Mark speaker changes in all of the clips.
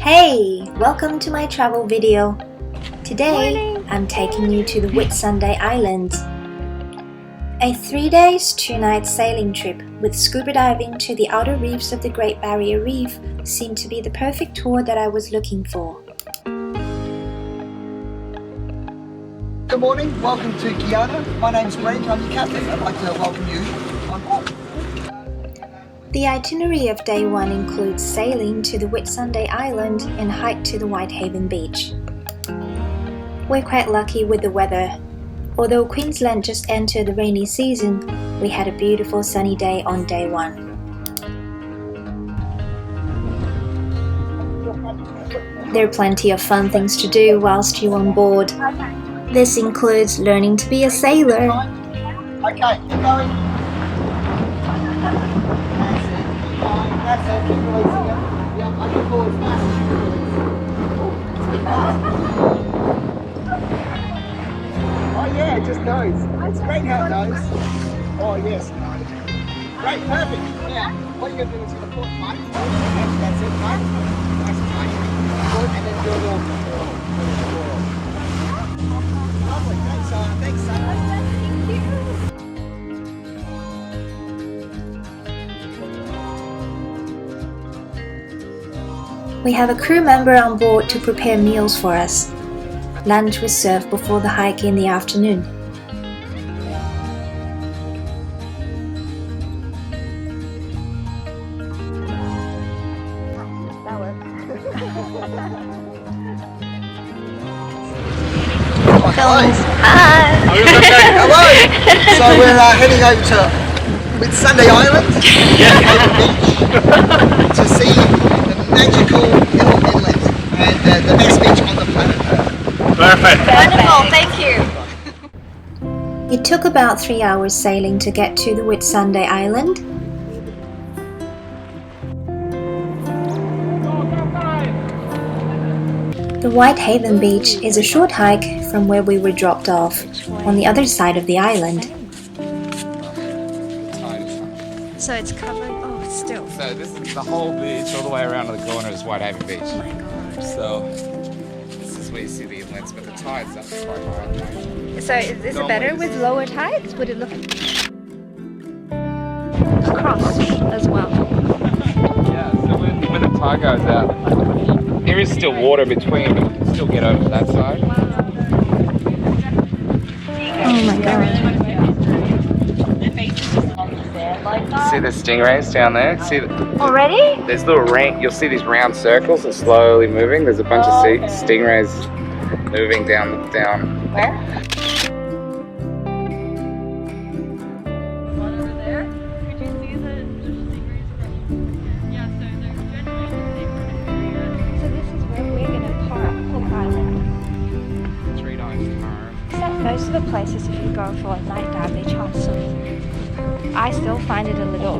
Speaker 1: Hey, welcome to my travel video. Today, I'm taking you to the Whitsunday Islands. A 3 days, 2 nights sailing trip with scuba diving to the outer reefs of the Great Barrier Reef seemed to be the perfect tour that I was looking for.
Speaker 2: Good morning, welcome to Kiana. My name's Brent, I'm your captain. I'd like to welcome you on board.
Speaker 1: The itinerary of day 1 includes sailing to the Whitsunday Island and hike to the Whitehaven Beach. We're quite lucky with the weather. Although Queensland just entered the rainy season, we had a beautiful sunny day on day 1. There are plenty of fun things to do whilst you're on board. This includes learning to be a sailor.
Speaker 2: Okay, keep going. That's it, keep releasing it. Yeah, I can pull as fast as you can release. Oh yeah, it just goes. It's great how it goes. Oh yes. Great, perfect. Now, what you're going to do is you're going to put one. That's it, mate. Nice and tight. Good, and then do it all. Lovely, thanks, thanks,
Speaker 1: We have a crew member on board to prepare meals for us. Lunch was served before the hike in the afternoon.
Speaker 2: Hello.
Speaker 1: Hi!
Speaker 2: Hello! So we're heading over to Whitsunday Island, Whitehaven Beach, to see the magical little inlet and the best beach on the planet Earth.
Speaker 3: Perfect.
Speaker 4: Wonderful, thank you.
Speaker 1: It took about 3 hours sailing to get to the Whitsunday Island. The Whitehaven Beach is a short hike from where we were dropped off, on the other side of the island.
Speaker 4: So it's covered, oh, it's still.
Speaker 3: So this is the whole beach, all the way around to the corner is Whitehaven Beach.
Speaker 4: Oh my god.
Speaker 3: So this is where you see the inlets, but the tide's up quite high.
Speaker 4: So is it better with lower tides? Would it look across as well?
Speaker 3: Yeah, so when the tide goes out, there is still water between, but you can still get over to that side.
Speaker 1: Oh my god.
Speaker 3: See the stingrays down there? See
Speaker 4: Already?
Speaker 3: there's little you'll see these round circles that are slowly moving. There's a bunch of stingrays moving down.
Speaker 4: Where? So this is where we're going to park Hook Island.
Speaker 3: $3 tomorrow.
Speaker 4: Most of the places, if you go for a night dive, they charge some. I still find it a little.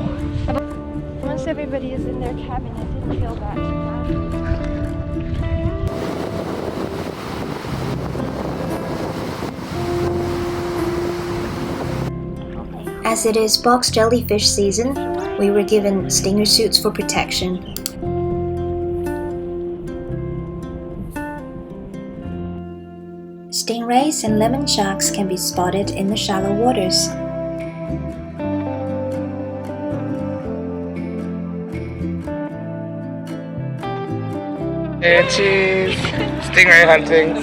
Speaker 4: Once everybody is in their cabin, it didn't feel that bad.
Speaker 1: As it is box jellyfish season, we were given stinger suits for protection. Stingrays and lemon sharks can be spotted in the shallow waters.
Speaker 3: And cheese! Stingray hunting!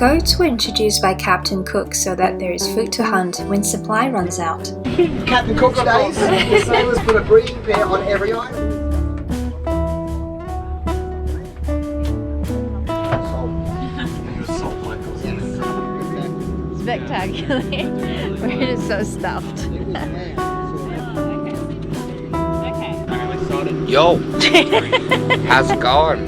Speaker 1: Goats were introduced by Captain Cook so that there is food to hunt when supply runs out.
Speaker 2: Captain Cook's days, the sailors put a breeding pair on every island.
Speaker 4: Spectacularly. We're just so stuffed.
Speaker 3: Yo, how's it going?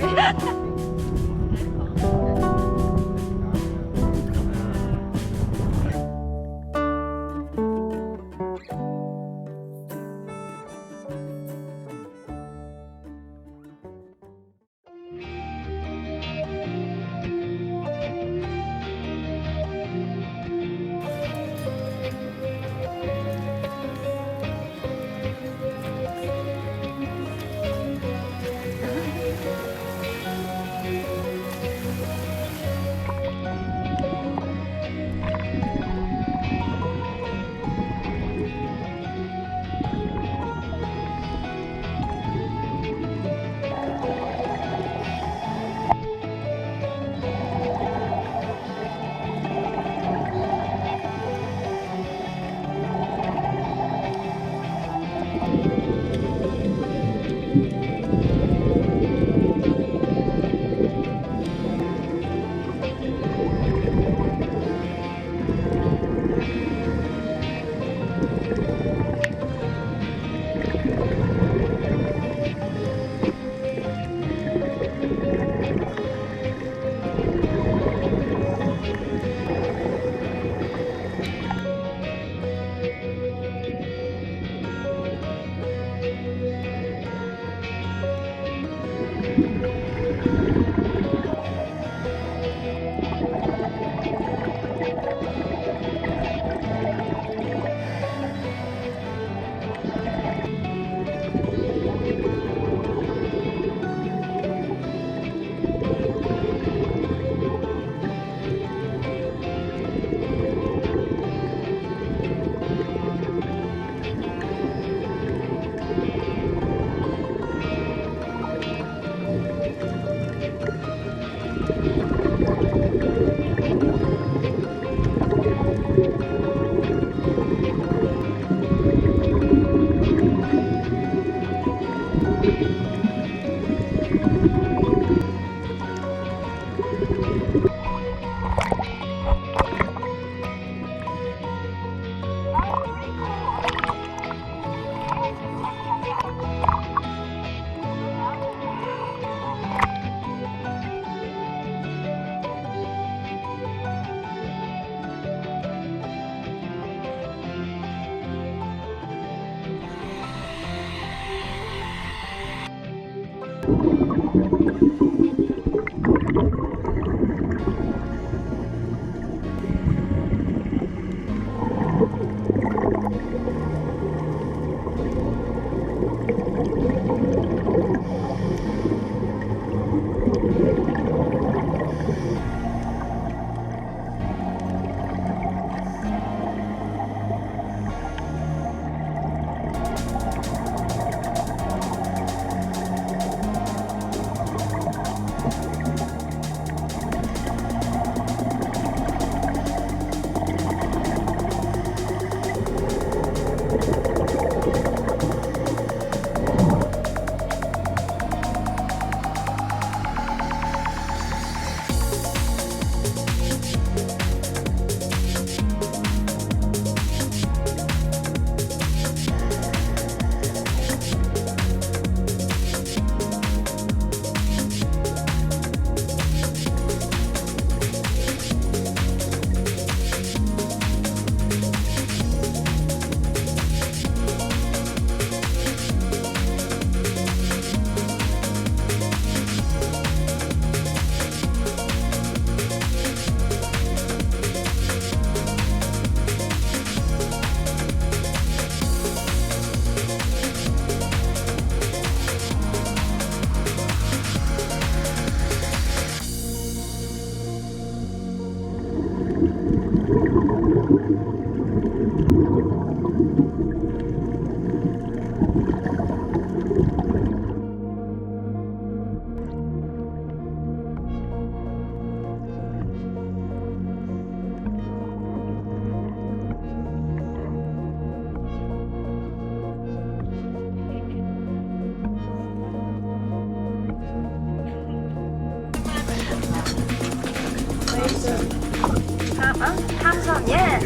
Speaker 4: Yes.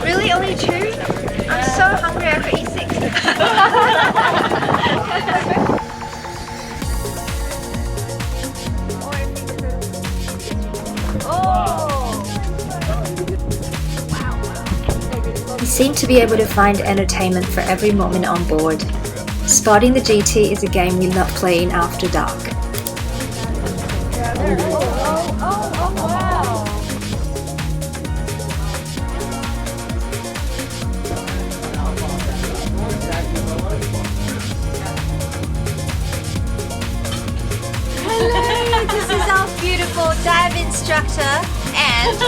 Speaker 4: Really? Only 2? I'm so hungry, I could eat 6.
Speaker 1: You seem to be able to find entertainment for every moment on board. Spotting the GT is a game we love playing after dark.
Speaker 4: Hello, this is our beautiful dive instructor and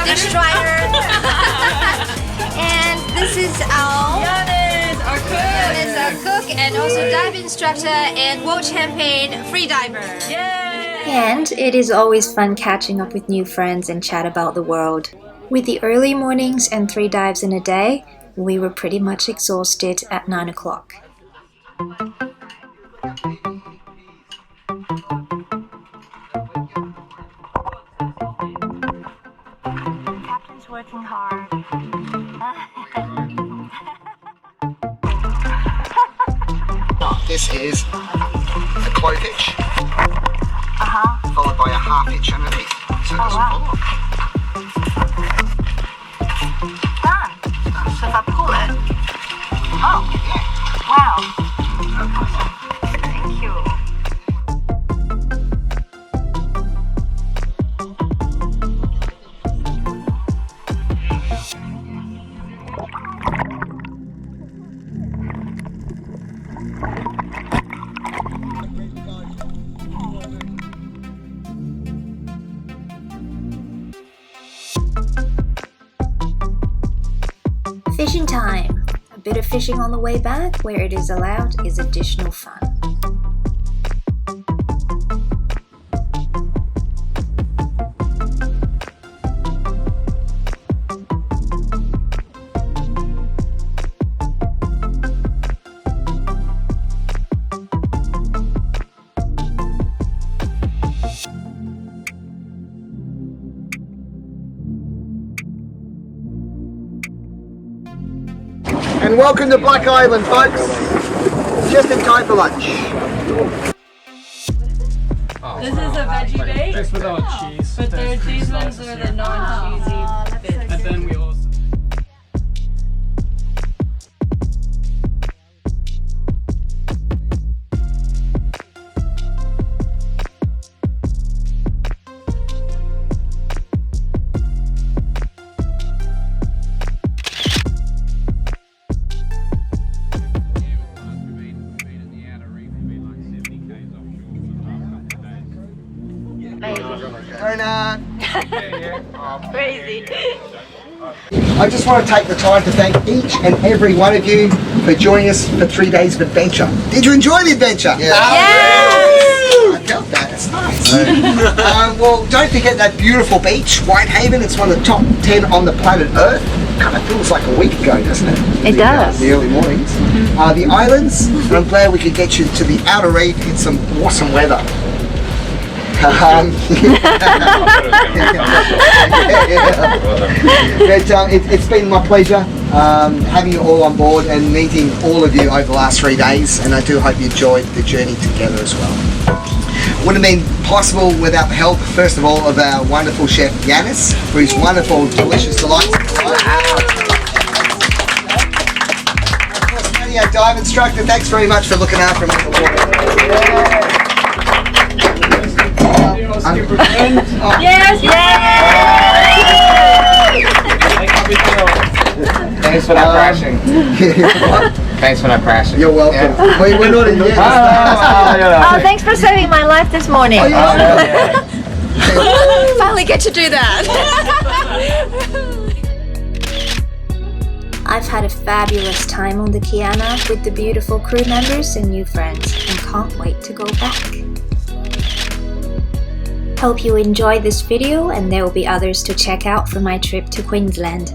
Speaker 4: dish dryer. And this is our cook and also dive instructor and world champion freediver.
Speaker 1: And it is always fun catching up with new friends and chat about the world. With the early mornings and 3 dives in a day, we were pretty much exhausted at 9 o'clock.
Speaker 4: Captain's working hard.
Speaker 2: This is a clow hitch, followed by a half hitch underneath. So
Speaker 4: Oh wow. Done. So if I pull it. Oh.
Speaker 2: yeah.
Speaker 4: Wow. Thank you.
Speaker 1: Fishing time! A bit of fishing on the way back, where it is allowed, is additional fun.
Speaker 2: And welcome to Black Island, folks. Just in time for lunch.
Speaker 5: This is a veggie bait,
Speaker 3: Just without cheese.
Speaker 5: but these ones are the non-cheesy bits.
Speaker 3: And then we also.
Speaker 4: Crazy.
Speaker 2: I just want to take the time to thank each and every one of you for joining us for 3 days of adventure. Did you enjoy the adventure?
Speaker 4: Yes!
Speaker 2: I felt that, it's nice. Well, don't forget that beautiful beach, Whitehaven. It's one of the top 10 on the planet Earth. Kind of feels like a week ago, doesn't it?
Speaker 1: It does.
Speaker 2: The early mornings. The islands, I'm glad we could get you to the outer reef in some awesome weather. But, it's been my pleasure having you all on board and meeting all of you over the last 3 days, and I do hope you enjoyed the journey together as well. Wouldn't have been possible without the help, first of all, of our wonderful chef Kiana, for his wonderful, delicious delights. And of course, Manny, our dive instructor, thanks very much for looking after me in the water.
Speaker 5: Yes!
Speaker 3: Thanks for not crashing. Thanks for not crashing.
Speaker 2: You're welcome.
Speaker 3: Yeah.
Speaker 2: We're not in yet.
Speaker 4: Oh, thanks for saving my life this morning. Finally get to do that.
Speaker 1: I've had a fabulous time on the Kiana with the beautiful crew members and new friends, and can't wait to go back. Hope you enjoyed this video, and there will be others to check out for my trip to Queensland.